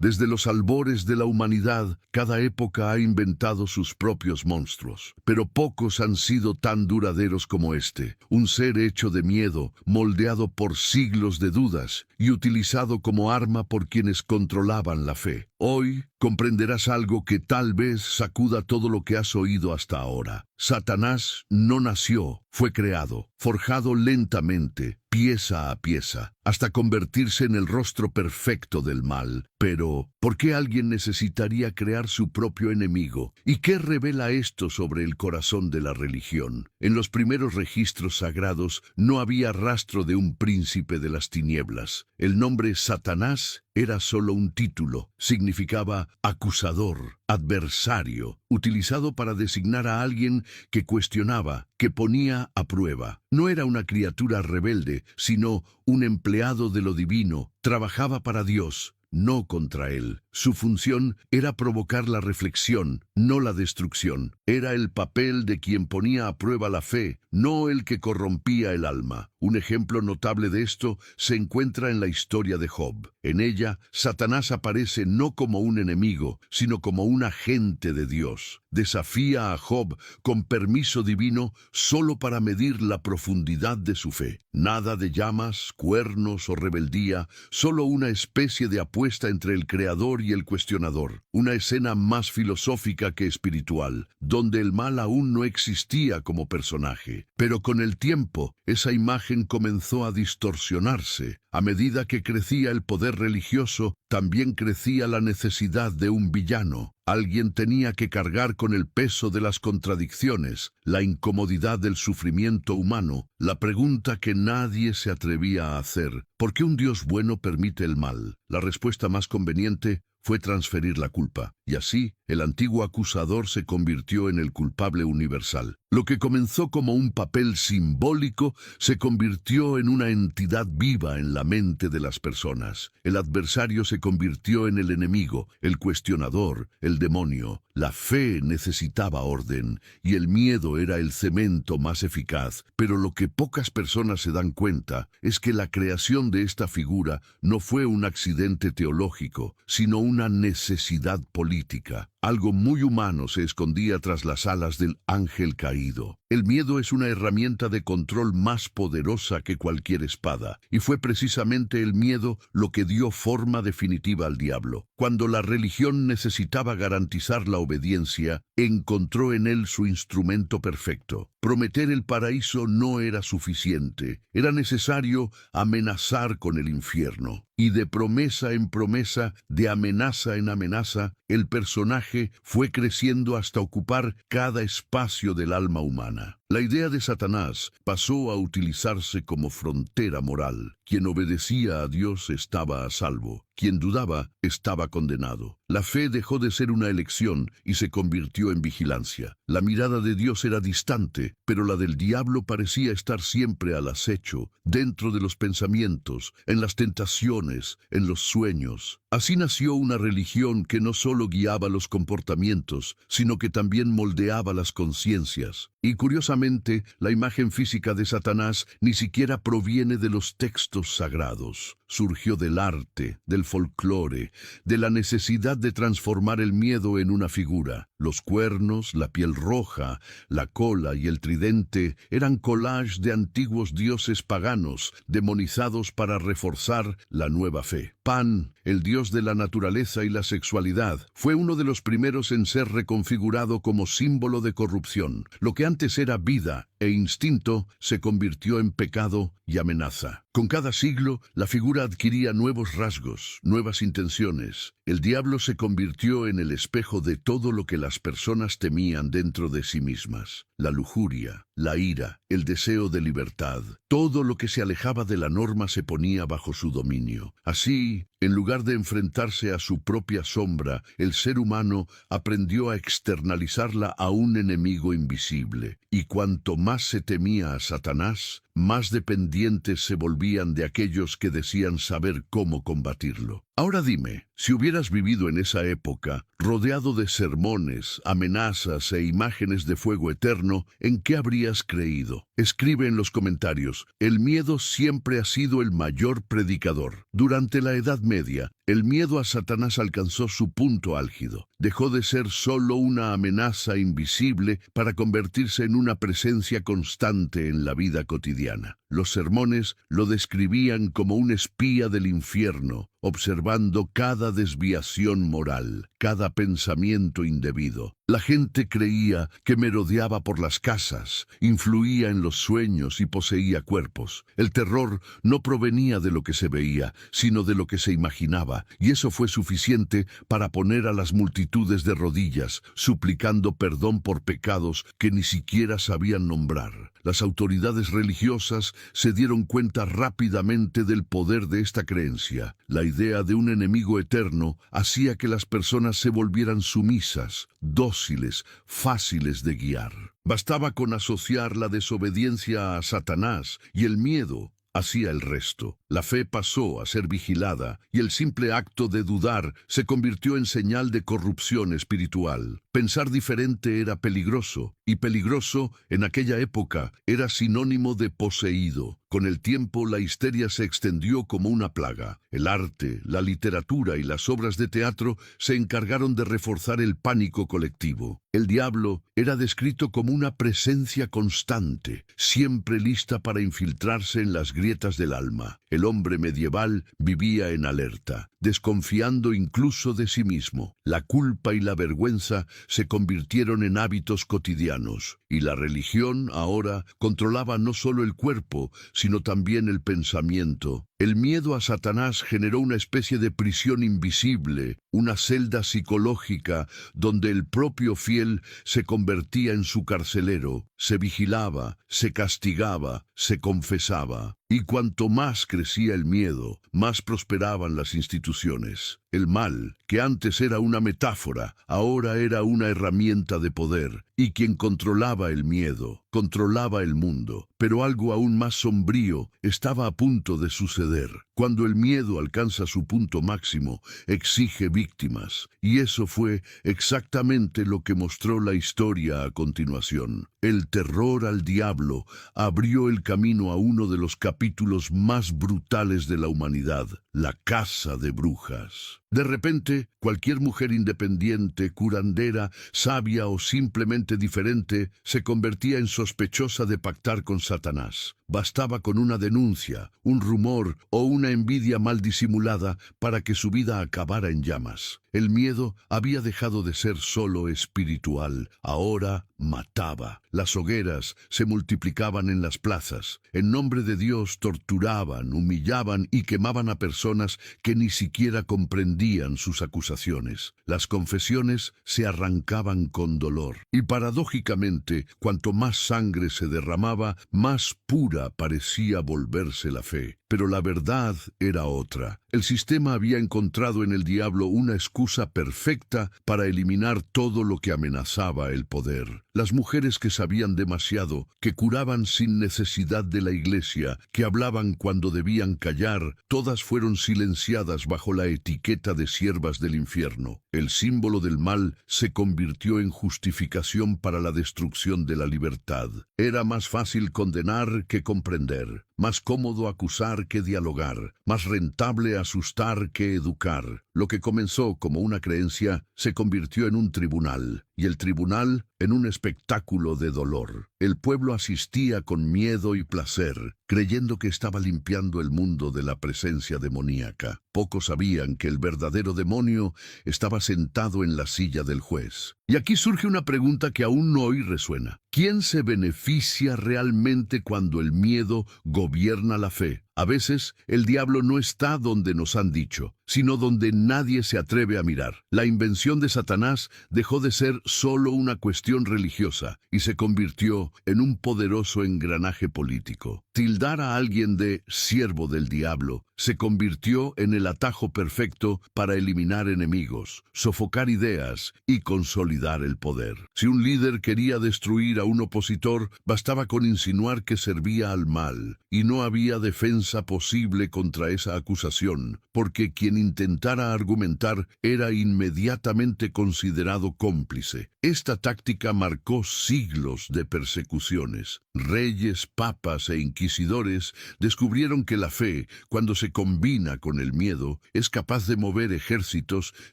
Desde los albores de la humanidad, cada época ha inventado sus propios monstruos, pero pocos han sido tan duraderos como este, un ser hecho de miedo, moldeado por siglos de dudas y utilizado como arma por quienes controlaban la fe. Hoy comprenderás algo que tal vez sacuda todo lo que has oído hasta ahora. Satanás no nació, fue creado, forjado lentamente, pieza a pieza, hasta convertirse en el rostro perfecto del mal. Pero, ¿por qué alguien necesitaría crear su propio enemigo? ¿Y qué revela esto sobre el corazón de la religión? En los primeros registros sagrados no había rastro de un príncipe de las tinieblas. El nombre Satanás era solo un título, significaba acusador, adversario, utilizado para designar a alguien que cuestionaba, que ponía a prueba. No era una criatura rebelde, sino un empleado de lo divino, trabajaba para Dios, no contra él. Su función era provocar la reflexión, no la destrucción. Era el papel de quien ponía a prueba la fe, no el que corrompía el alma. Un ejemplo notable de esto se encuentra en la historia de Job. En ella, Satanás aparece no como un enemigo, sino como un agente de Dios. Desafía a Job con permiso divino solo para medir la profundidad de su fe. Nada de llamas, cuernos o rebeldía, solo una especie de apuesta entre el creador y el cuestionador. Una escena más filosófica que espiritual, donde el mal aún no existía como personaje. Pero con el tiempo, esa imagen comenzó a distorsionarse. A medida que crecía el poder religioso, también crecía la necesidad de un villano. Alguien tenía que cargar con el peso de las contradicciones, la incomodidad del sufrimiento humano, la pregunta que nadie se atrevía a hacer: ¿por qué un Dios bueno permite el mal? La respuesta más conveniente fue transferir la culpa, y así el antiguo acusador se convirtió en el culpable universal. Lo que comenzó como un papel simbólico se convirtió en una entidad viva en la mente de las personas. El adversario se convirtió en el enemigo, el cuestionador, el demonio. La fe necesitaba orden, y el miedo era el cemento más eficaz. Pero lo que pocas personas se dan cuenta es que la creación de esta figura no fue un accidente teológico, sino una necesidad política. Algo muy humano se escondía tras las alas del ángel caído. El miedo es una herramienta de control más poderosa que cualquier espada, y fue precisamente el miedo lo que dio forma definitiva al diablo. Cuando la religión necesitaba garantizar la obediencia, encontró en él su instrumento perfecto. Prometer el paraíso no era suficiente, era necesario amenazar con el infierno. Y de promesa en promesa, de amenaza en amenaza, el personaje fue creciendo hasta ocupar cada espacio del alma humana. La idea de Satanás pasó a utilizarse como frontera moral. Quien obedecía a Dios estaba a salvo. Quien dudaba estaba condenado. La fe dejó de ser una elección y se convirtió en vigilancia. La mirada de Dios era distante, pero la del diablo parecía estar siempre al acecho, dentro de los pensamientos, en las tentaciones, en los sueños. Así nació una religión que no solo guiaba los comportamientos, sino que también moldeaba las conciencias. Y curiosamente, la imagen física de Satanás ni siquiera proviene de los textos sagrados. Surgió del arte, del folclore, de la necesidad de transformar el miedo en una figura. Los cuernos, la piel roja, la cola y el tridente eran collages de antiguos dioses paganos, demonizados para reforzar la nueva fe. Pan, el dios de la naturaleza y la sexualidad, fue uno de los primeros en ser reconfigurado como símbolo de corrupción. Lo que antes era vida e instinto se convirtió en pecado y amenaza. Con cada siglo, la figura adquiría nuevos rasgos, nuevas intenciones. El diablo se convirtió en el espejo de todo lo que las personas temían dentro de sí mismas. La lujuria, la ira, el deseo de libertad. Todo lo que se alejaba de la norma se ponía bajo su dominio. Así, en lugar de enfrentarse a su propia sombra, el ser humano aprendió a externalizarla a un enemigo invisible. Y cuanto más se temía a Satanás, más dependientes se volvían de aquellos que decían saber cómo combatirlo. Ahora dime, si hubieras vivido en esa época, rodeado de sermones, amenazas e imágenes de fuego eterno, ¿en qué habrías creído? Escribe en los comentarios. El miedo siempre ha sido el mayor predicador. Durante la Edad Media, el miedo a Satanás alcanzó su punto álgido. Dejó de ser solo una amenaza invisible para convertirse en una presencia constante en la vida cotidiana. Los sermones lo describían como un espía del infierno, observando cada desviación moral, cada pensamiento indebido. La gente creía que merodeaba por las casas, influía en los sueños y poseía cuerpos. El terror no provenía de lo que se veía, sino de lo que se imaginaba, y eso fue suficiente para poner a las multitudes de rodillas, suplicando perdón por pecados que ni siquiera sabían nombrar. Las autoridades religiosas se dieron cuenta rápidamente del poder de esta creencia. La idea de un enemigo eterno hacía que las personas se volvieran sumisas, dóciles, fáciles de guiar. Bastaba con asociar la desobediencia a Satanás y el miedo hacía el resto. La fe pasó a ser vigilada y el simple acto de dudar se convirtió en señal de corrupción espiritual. Pensar diferente era peligroso, y peligroso en aquella época era sinónimo de poseído. Con el tiempo la histeria se extendió como una plaga. El arte, la literatura y las obras de teatro se encargaron de reforzar el pánico colectivo. El diablo era descrito como una presencia constante, siempre lista para infiltrarse en las grietas del alma. El hombre medieval vivía en alerta, desconfiando incluso de sí mismo. La culpa y la vergüenza se convirtieron en hábitos cotidianos, y la religión ahora controlaba no solo el cuerpo, sino también el pensamiento. El miedo a Satanás generó una especie de prisión invisible, una celda psicológica donde el propio fiel se convertía en su carcelero, se vigilaba, se castigaba, se confesaba. Y cuanto más crecía el miedo, más prosperaban las instituciones. El mal, que antes era una metáfora, ahora era una herramienta de poder, y quien controlaba el miedo, controlaba el mundo. Pero algo aún más sombrío estaba a punto de suceder. Cuando el miedo alcanza su punto máximo, exige víctimas, y eso fue exactamente lo que mostró la historia a continuación. El terror al diablo abrió el camino a uno de los capítulos más brutales de la humanidad, la caza de brujas. De repente, cualquier mujer independiente, curandera, sabia o simplemente diferente se convertía en sospechosa de pactar con Satanás. Bastaba con una denuncia, un rumor o una envidia mal disimulada para que su vida acabara en llamas. El miedo había dejado de ser solo espiritual, ahora mataba. Las hogueras se multiplicaban en las plazas. En nombre de Dios torturaban, humillaban y quemaban a personas que ni siquiera comprendían sus acusaciones. Las confesiones se arrancaban con dolor. Y paradójicamente, cuanto más sangre se derramaba, más pura parecía volverse la fe. Pero la verdad era otra. El sistema había encontrado en el diablo una excusa perfecta para eliminar todo lo que amenazaba el poder. Las mujeres que sabían demasiado, que curaban sin necesidad de la iglesia, que hablaban cuando debían callar, todas fueron silenciadas bajo la etiqueta de siervas del infierno. El símbolo del mal se convirtió en justificación para la destrucción de la libertad. Era más fácil condenar que comprender, más cómodo acusar que dialogar, más rentable asustar que educar. Lo que comenzó como una creencia se convirtió en un tribunal, y el tribunal en un espectáculo de dolor. El pueblo asistía con miedo y placer, creyendo que estaba limpiando el mundo de la presencia demoníaca. Pocos sabían que el verdadero demonio estaba sentado en la silla del juez. Y aquí surge una pregunta que aún hoy resuena. ¿Quién se beneficia realmente cuando el miedo gobierna la fe? A veces, el diablo no está donde nos han dicho, sino donde nadie se atreve a mirar. La invención de Satanás dejó de ser solo una cuestión religiosa y se convirtió en un poderoso engranaje político. Tildar a alguien de siervo del diablo se convirtió en el atajo perfecto para eliminar enemigos, sofocar ideas y consolidar el poder. Si un líder quería destruir a un opositor, bastaba con insinuar que servía al mal, y no había defensa defensa posible contra esa acusación, porque quien intentara argumentar era inmediatamente considerado cómplice. Esta táctica marcó siglos de persecuciones. Reyes, papas e inquisidores descubrieron que la fe, cuando se combina con el miedo, es capaz de mover ejércitos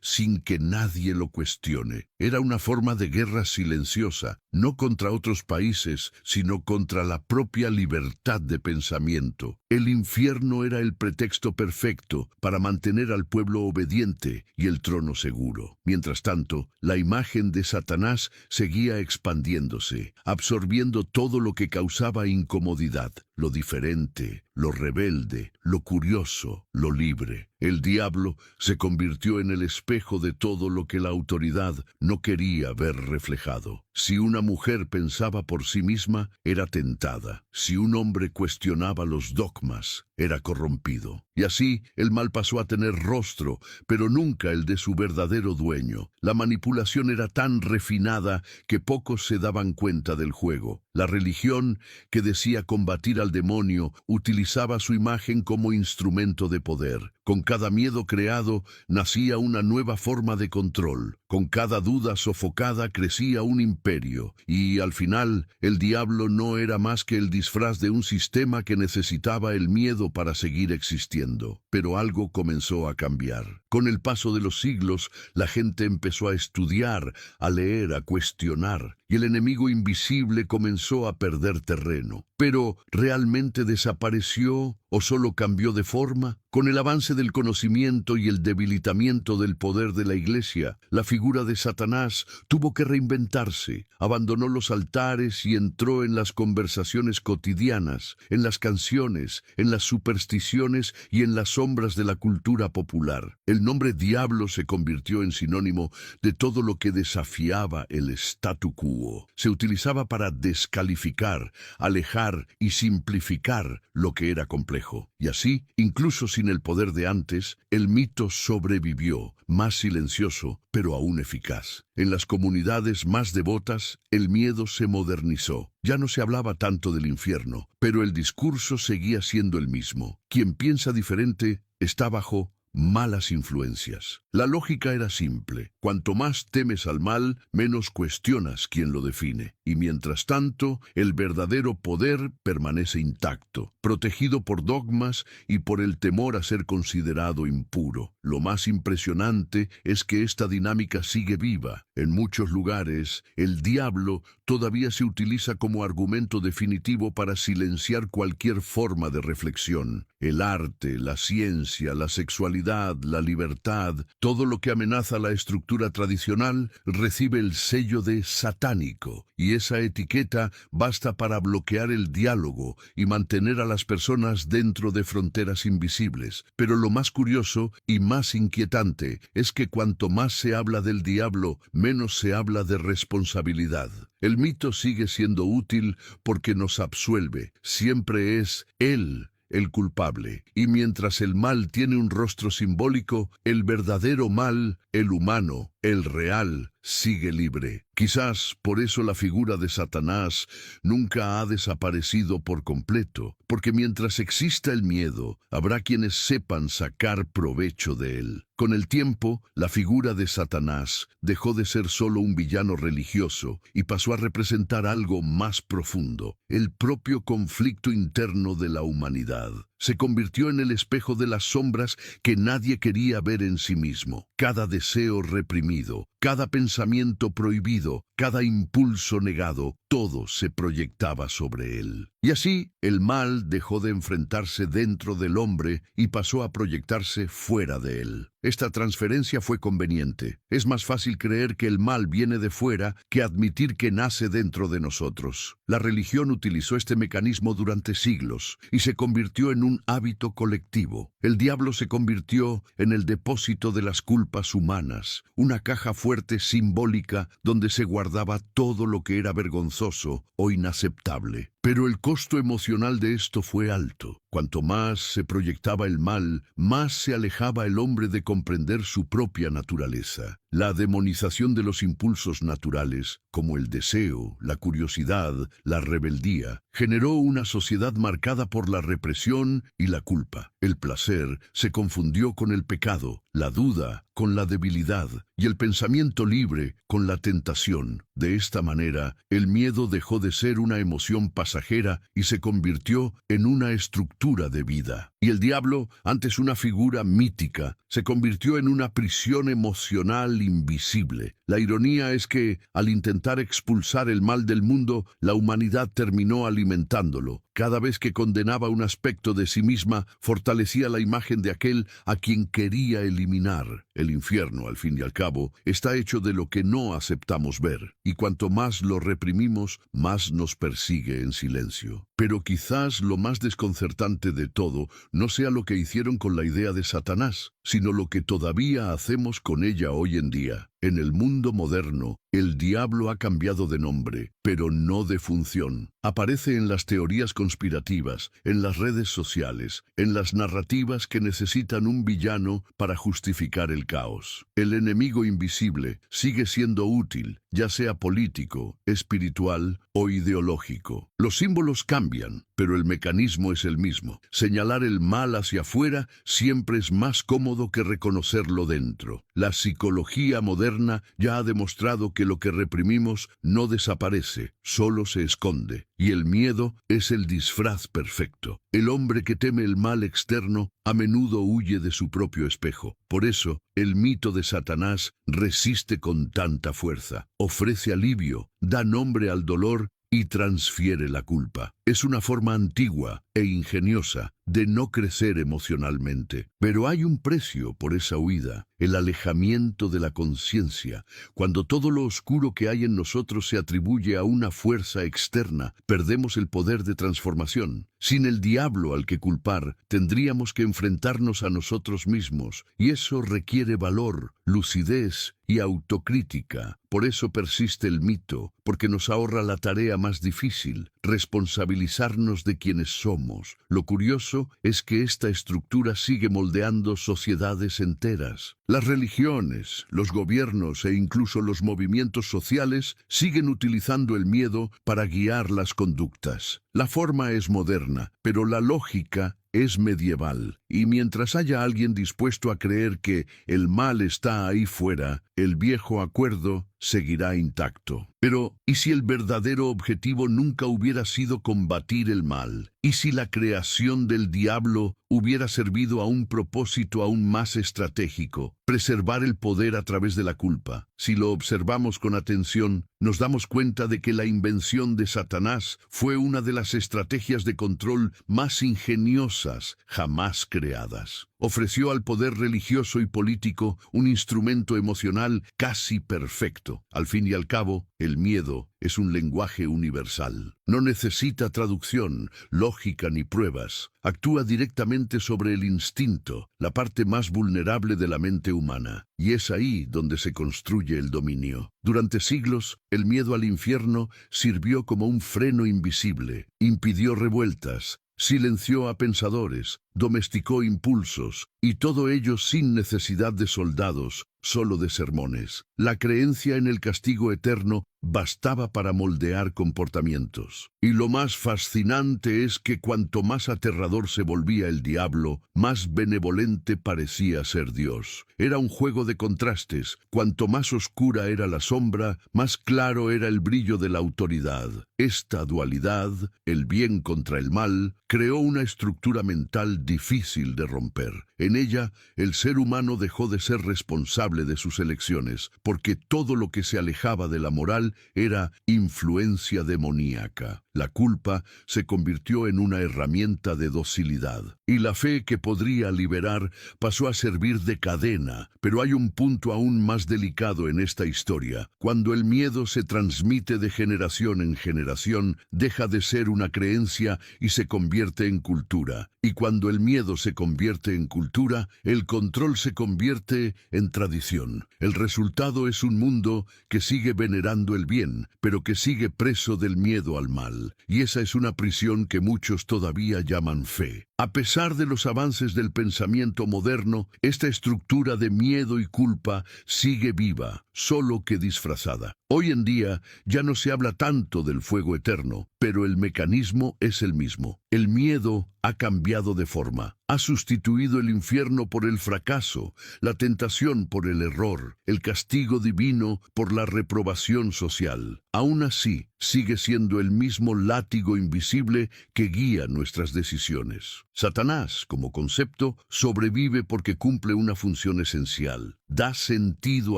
sin que nadie lo cuestione. Era una forma de guerra silenciosa, no contra otros países, sino contra la propia libertad de pensamiento. El infierno era el pretexto perfecto para mantener al pueblo obediente y el trono seguro. Mientras tanto, la imagen de Satanás seguía expandiéndose, absorbiendo todo lo que causaba incomodidad, lo diferente, lo rebelde, lo curioso, lo libre. El diablo se convirtió en el espejo de todo lo que la autoridad no quería ver reflejado. Si una mujer pensaba por sí misma, era tentada. Si un hombre cuestionaba los dogmas, era corrompido. Y así, el mal pasó a tener rostro, pero nunca el de su verdadero dueño. La manipulación era tan refinada que pocos se daban cuenta del juego. La religión, que decía combatir al demonio, utilizaba su imagen como instrumento de poder. Con cada miedo creado, nacía una nueva forma de control. Con cada duda sofocada crecía un imperio. Y, al final, el diablo no era más que el disfraz de un sistema que necesitaba el miedo para seguir existiendo. Pero algo comenzó a cambiar. Con el paso de los siglos, la gente empezó a estudiar, a leer, a cuestionar, y el enemigo invisible comenzó a perder terreno. Pero, ¿realmente desapareció o solo cambió de forma? Con el avance del conocimiento y el debilitamiento del poder de la Iglesia, la figura de Satanás tuvo que reinventarse. Abandonó los altares y entró en las conversaciones cotidianas, en las canciones, en las supersticiones y en las sombras de la cultura popular. El nombre diablo se convirtió en sinónimo de todo lo que desafiaba el statu quo. Se utilizaba para descalificar, alejar y simplificar lo que era complejo. Y así, incluso sin el poder de antes, el mito sobrevivió, más silencioso, pero aún eficaz. En las comunidades más devotas, el miedo se modernizó. Ya no se hablaba tanto del infierno, pero el discurso seguía siendo el mismo. Quien piensa diferente está bajo malas influencias. La lógica era simple. Cuanto más temes al mal, menos cuestionas quién lo define. Y mientras tanto, el verdadero poder permanece intacto, protegido por dogmas y por el temor a ser considerado impuro. Lo más impresionante es que esta dinámica sigue viva. En muchos lugares, el diablo todavía se utiliza como argumento definitivo para silenciar cualquier forma de reflexión. El arte, la ciencia, la sexualidad, la libertad, todo lo que amenaza la estructura tradicional recibe el sello de satánico, y esa etiqueta basta para bloquear el diálogo y mantener a las personas dentro de fronteras invisibles. Pero lo más curioso y más inquietante es que cuanto más se habla del diablo, menos se habla de responsabilidad. El mito sigue siendo útil porque nos absuelve. Siempre es él el culpable. Y mientras el mal tiene un rostro simbólico, el verdadero mal, el humano, el real, sigue libre. Quizás por eso la figura de Satanás nunca ha desaparecido por completo, porque mientras exista el miedo, habrá quienes sepan sacar provecho de él. Con el tiempo, la figura de Satanás dejó de ser solo un villano religioso y pasó a representar algo más profundo, el propio conflicto interno de la humanidad. Se convirtió en el espejo de las sombras que nadie quería ver en sí mismo. Cada deseo reprimido, cada pensamiento prohibido, cada impulso negado, todo se proyectaba sobre él. Y así, el mal dejó de enfrentarse dentro del hombre y pasó a proyectarse fuera de él. Esta transferencia fue conveniente. Es más fácil creer que el mal viene de fuera que admitir que nace dentro de nosotros. La religión utilizó este mecanismo durante siglos y se convirtió en un hábito colectivo. El diablo se convirtió en el depósito de las culpas humanas, una caja fuerte simbólica donde se guardaba todo lo que era vergonzoso o inaceptable. Pero el costo emocional de esto fue alto. Cuanto más se proyectaba el mal, más se alejaba el hombre de comprender su propia naturaleza. La demonización de los impulsos naturales, como el deseo, la curiosidad, la rebeldía, generó una sociedad marcada por la represión y la culpa. El placer se confundió con el pecado, la duda con la debilidad y el pensamiento libre con la tentación. De esta manera, el miedo dejó de ser una emoción pasajera y se convirtió en una estructura de vida. Y el diablo, antes una figura mítica, se convirtió en una prisión emocional invisible. La ironía es que, al intentar expulsar el mal del mundo, la humanidad terminó alimentándolo. Cada vez que condenaba un aspecto de sí misma, fortalecía la imagen de aquel a quien quería eliminar. El infierno, al fin y al cabo, está hecho de lo que no aceptamos ver, y cuanto más lo reprimimos, más nos persigue en silencio. Pero quizás lo más desconcertante de todo no sea lo que hicieron con la idea de Satanás, sino lo que todavía hacemos con ella hoy en día. En el mundo moderno, el diablo ha cambiado de nombre, pero no de función. Aparece en las teorías conspirativas, en las redes sociales, en las narrativas que necesitan un villano para justificar el caos. El enemigo invisible sigue siendo útil, ya sea político, espiritual o ideológico. Los símbolos cambian, pero el mecanismo es el mismo. Señalar el mal hacia afuera siempre es más cómodo que reconocerlo dentro. La psicología moderna ya ha demostrado que lo que reprimimos no desaparece, solo se esconde. Y el miedo es el disfraz perfecto. El hombre que teme el mal externo a menudo huye de su propio espejo. Por eso, el mito de Satanás resiste con tanta fuerza. Ofrece alivio, da nombre al dolor y transfiere la culpa. Es una forma antigua e ingeniosa de no crecer emocionalmente. Pero hay un precio por esa huida, el alejamiento de la conciencia. Cuando todo lo oscuro que hay en nosotros se atribuye a una fuerza externa, perdemos el poder de transformación. Sin el diablo al que culpar, tendríamos que enfrentarnos a nosotros mismos, y eso requiere valor, lucidez y autocrítica. Por eso persiste el mito, porque nos ahorra la tarea más difícil, responsabilizarnos de quienes somos. Lo curioso es que esta estructura sigue moldeando sociedades enteras. Las religiones, los gobiernos e incluso los movimientos sociales siguen utilizando el miedo para guiar las conductas. La forma es moderna, pero la lógica es medieval, y mientras haya alguien dispuesto a creer que el mal está ahí fuera, el viejo acuerdo seguirá intacto. Pero, ¿y si el verdadero objetivo nunca hubiera sido combatir el mal? ¿Y si la creación del diablo hubiera servido a un propósito aún más estratégico, preservar el poder a través de la culpa? Si lo observamos con atención, nos damos cuenta de que la invención de Satanás fue una de las estrategias de control más ingeniosas jamás creadas. Ofreció al poder religioso y político un instrumento emocional casi perfecto. Al fin y al cabo, el miedo es un lenguaje universal. No necesita traducción, lógica ni pruebas. Actúa directamente sobre el instinto, la parte más vulnerable de la mente humana. Y es ahí donde se construye el dominio. Durante siglos, el miedo al infierno sirvió como un freno invisible. Impidió revueltas, silenció a pensadores, domesticó impulsos, y todo ello sin necesidad de soldados, solo de sermones. La creencia en el castigo eterno bastaba para moldear comportamientos. Y lo más fascinante es que cuanto más aterrador se volvía el diablo, más benevolente parecía ser Dios. Era un juego de contrastes. Cuanto más oscura era la sombra, más claro era el brillo de la autoridad. Esta dualidad, el bien contra el mal, creó una estructura mental difícil de romper. En ella, el ser humano dejó de ser responsable de sus elecciones, porque todo lo que se alejaba de la moral era influencia demoníaca. La culpa se convirtió en una herramienta de docilidad, y la fe que podría liberar pasó a servir de cadena. Pero hay un punto aún más delicado en esta historia. Cuando el miedo se transmite de generación en generación, deja de ser una creencia y se convierte en cultura. Y cuando el miedo se convierte en cultura, el control se convierte en tradición. El resultado es un mundo que sigue venerando el bien, pero que sigue preso del miedo al mal. Y esa es una prisión que muchos todavía llaman fe. A pesar de los avances del pensamiento moderno, esta estructura de miedo y culpa sigue viva, solo que disfrazada. Hoy en día ya no se habla tanto del fuego eterno, pero el mecanismo es el mismo. El miedo ha cambiado de forma. Ha sustituido el infierno por el fracaso, la tentación por el error, el castigo divino por la reprobación social. Aún así, sigue siendo el mismo látigo invisible que guía nuestras decisiones. Satanás, como concepto, sobrevive porque cumple una función esencial. Da sentido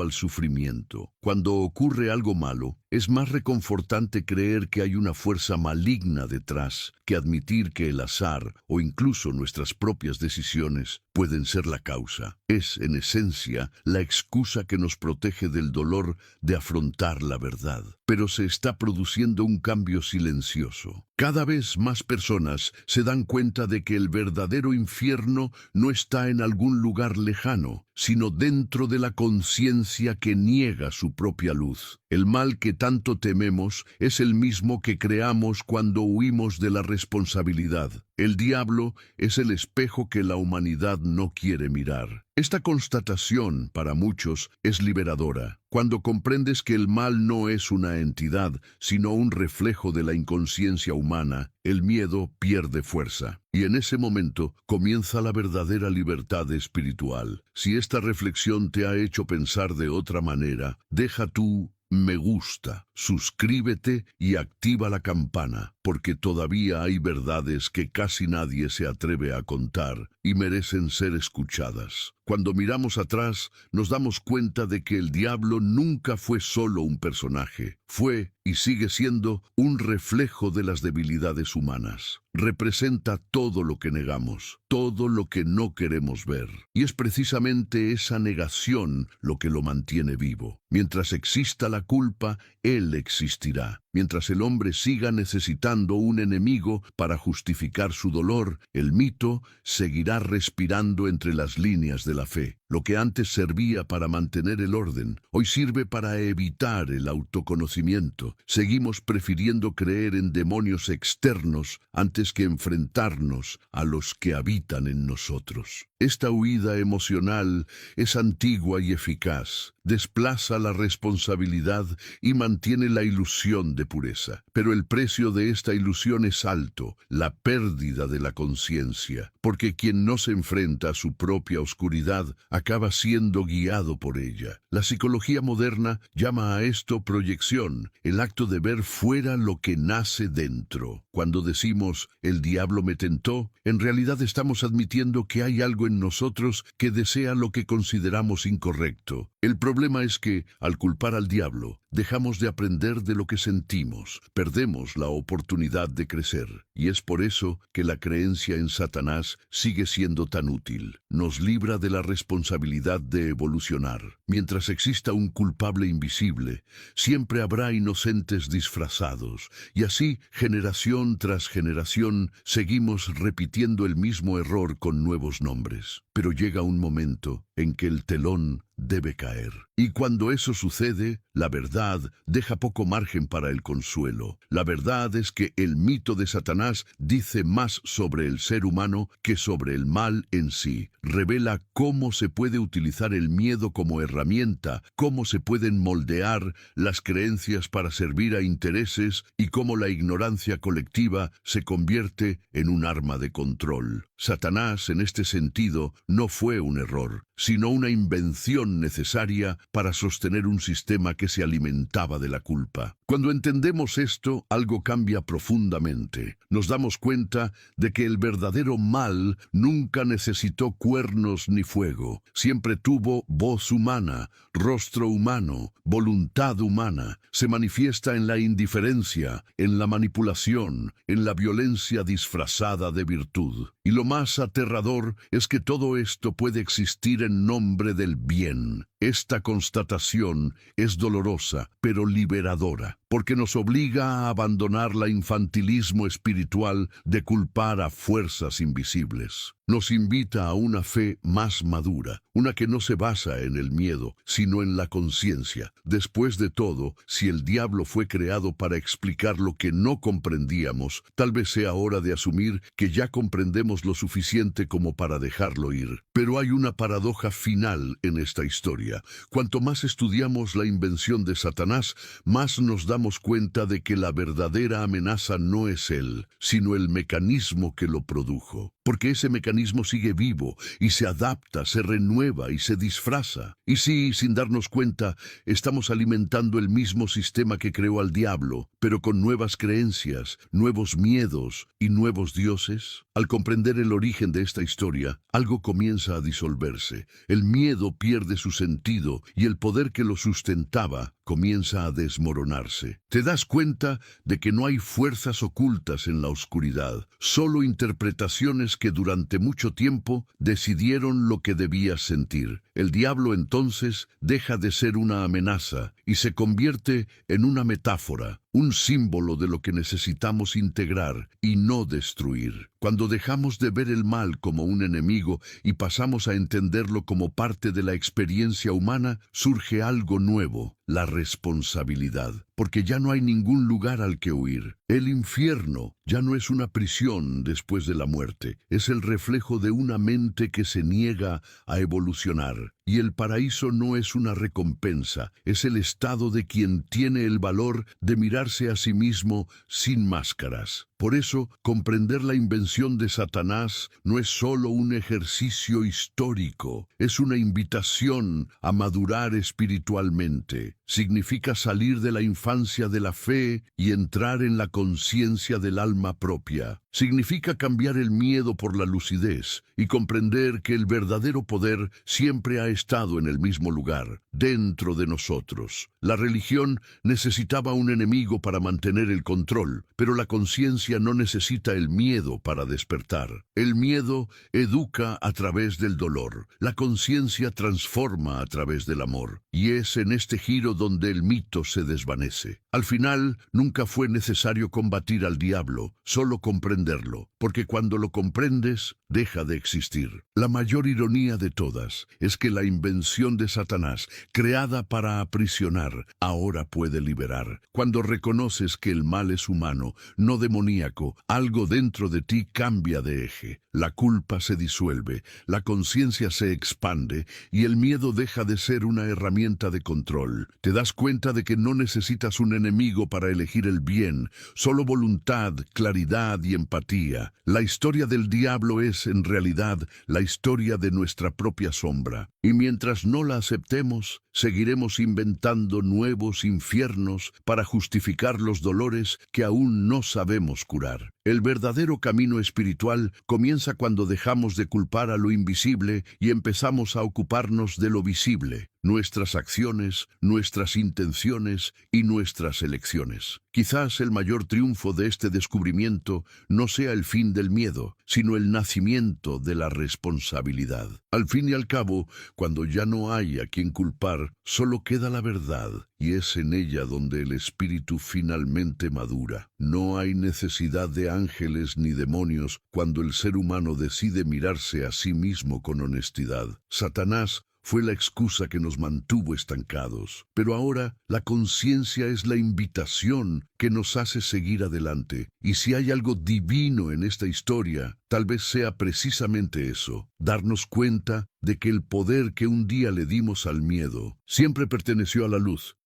al sufrimiento. Cuando ocurre algo malo, es más reconfortante creer que hay una fuerza maligna detrás que admitir que el azar o incluso nuestras propias decisiones pueden ser la causa. Es, en esencia, la excusa que nos protege del dolor de afrontar la verdad. Pero se está produciendo un cambio silencioso. Cada vez más personas se dan cuenta de que el verdadero infierno no está en algún lugar lejano, sino dentro de la conciencia que niega su propia luz. El mal que tanto tememos es el mismo que creamos cuando huimos de la responsabilidad. El diablo es el espejo que la humanidad no quiere mirar. Esta constatación, para muchos, es liberadora. Cuando comprendes que el mal no es una entidad, sino un reflejo de la inconsciencia humana, el miedo pierde fuerza. Y en ese momento comienza la verdadera libertad espiritual. Si esta reflexión te ha hecho pensar de otra manera, deja tu me gusta, suscríbete y activa la campana, porque todavía hay verdades que casi nadie se atreve a contar y merecen ser escuchadas. Cuando miramos atrás, nos damos cuenta de que el diablo nunca fue solo un personaje. Fue y sigue siendo un reflejo de las debilidades humanas. Representa todo lo que negamos, todo lo que no queremos ver. Y es precisamente esa negación lo que lo mantiene vivo. Mientras exista la culpa, él existirá. Mientras el hombre siga necesitando un enemigo para justificar su dolor, el mito seguirá respirando entre las líneas de la fe. Lo que antes servía para mantener el orden, hoy sirve para evitar el autoconocimiento. Seguimos prefiriendo creer en demonios externos antes que enfrentarnos a los que habitan en nosotros. Esta huida emocional es antigua y eficaz. Desplaza la responsabilidad y mantiene la ilusión de pureza. Pero el precio de esta ilusión es alto, la pérdida de la conciencia, porque quien no se enfrenta a su propia oscuridad acaba siendo guiado por ella. La psicología moderna llama a esto proyección, el acto de ver fuera lo que nace dentro. Cuando decimos, el diablo me tentó, en realidad estamos admitiendo que hay algo en nosotros que desea lo que consideramos incorrecto. El problema es que, al culpar al diablo, dejamos de aprender de lo que sentimos, perdemos la oportunidad de crecer. Y es por eso que la creencia en Satanás sigue siendo tan útil. Nos libra de la responsabilidad de evolucionar. Mientras exista un culpable invisible, siempre habrá inocentes disfrazados. Y así, generación tras generación, seguimos repitiendo el mismo error con nuevos nombres. Pero llega un momento en que el telón debe caer. Y cuando eso sucede, la verdad deja poco margen para el consuelo. La verdad es que el mito de Satanás dice más sobre el ser humano que sobre el mal en sí. Revela cómo se puede utilizar el miedo como herramienta, cómo se pueden moldear las creencias para servir a intereses y cómo la ignorancia colectiva se convierte en un arma de control. Satanás, en este sentido, no fue un error, sino una invención necesaria para sostener un sistema que se alimentaba de la culpa. Cuando entendemos esto, algo cambia profundamente. Nos damos cuenta de que el verdadero mal nunca necesitó cuernos ni fuego. Siempre tuvo voz humana, rostro humano, voluntad humana. Se manifiesta en la indiferencia, en la manipulación, en la violencia disfrazada de virtud. Y lo más aterrador es que todo esto puede existir en nombre del bien. Esta constatación es dolorosa, pero liberadora. porque nos obliga a abandonar la infantilismo espiritual de culpar a fuerzas invisibles. Nos invita a una fe más madura, una que no se basa en el miedo, sino en la conciencia. Después de todo, si el diablo fue creado para explicar lo que no comprendíamos, tal vez sea hora de asumir que ya comprendemos lo suficiente como para dejarlo ir. Pero hay una paradoja final en esta historia. Cuanto más estudiamos la invención de Satanás, más nos damos cuenta de que la verdadera amenaza no es él, sino el mecanismo que lo produjo. Porque ese mecanismo sigue vivo y se adapta, se renueva y se disfraza. Y sí, sin darnos cuenta, estamos alimentando el mismo sistema que creó al diablo, pero con nuevas creencias, nuevos miedos y nuevos dioses. Al comprender el origen de esta historia, algo comienza a disolverse. El miedo pierde su sentido y el poder que lo sustentaba comienza a desmoronarse. Te das cuenta de que no hay fuerzas ocultas en la oscuridad, solo interpretaciones que durante mucho tiempo decidieron lo que debías sentir. El diablo entonces deja de ser una amenaza y se convierte en una metáfora, un símbolo de lo que necesitamos integrar y no destruir. Cuando dejamos de ver el mal como un enemigo y pasamos a entenderlo como parte de la experiencia humana, surge algo nuevo, la responsabilidad, porque ya no hay ningún lugar al que huir. El infierno ya no es una prisión después de la muerte, es el reflejo de una mente que se niega a evolucionar. Y el paraíso no es una recompensa, es el estado de quien tiene el valor de mirarse a sí mismo sin máscaras. Por eso, comprender la invención de Satanás no es solo un ejercicio histórico, es una invitación a madurar espiritualmente. Significa salir de la infancia de la fe y entrar en la conciencia del alma propia. Significa cambiar el miedo por la lucidez y comprender que el verdadero poder siempre ha estado en el mismo lugar, dentro de nosotros. La religión necesitaba un enemigo para mantener el control, pero la conciencia no necesita el miedo para despertar. El miedo educa a través del dolor, la conciencia transforma a través del amor, y es en este giro donde el mito se desvanece. Al final, nunca fue necesario combatir al diablo, solo comprenderlo, porque cuando lo comprendes, deja de existir. La mayor ironía de todas es que la invención de Satanás, creada para aprisionar, ahora puede liberar. Cuando reconoces que el mal es humano, no demoníaco, algo dentro de ti cambia de eje. La culpa se disuelve, la conciencia se expande y el miedo deja de ser una herramienta de control. Te das cuenta de que no necesitas un enemigo para elegir el bien, solo voluntad, claridad y empatía. La historia del diablo es, en realidad, la historia de nuestra propia sombra. Y mientras no la aceptemos, seguiremos inventando nuevos infiernos para justificar los dolores que aún no sabemos curar. El verdadero camino espiritual comienza cuando dejamos de culpar a lo invisible y empezamos a ocuparnos de lo visible, nuestras acciones, nuestras intenciones y nuestras elecciones. Quizás el mayor triunfo de este descubrimiento no sea el fin del miedo, sino el nacimiento de la responsabilidad. Al fin y al cabo, cuando ya no hay a quien culpar, solo queda la verdad, y es en ella donde el espíritu finalmente madura. No hay necesidad de ángeles ni demonios cuando el ser humano decide mirarse a sí mismo con honestidad. Satanás fue la excusa que nos mantuvo estancados, pero ahora la conciencia es la invitación que nos hace seguir adelante. Y si hay algo divino en esta historia, tal vez sea precisamente eso, darnos cuenta de que el poder que un día le dimos al miedo siempre perteneció a la luz,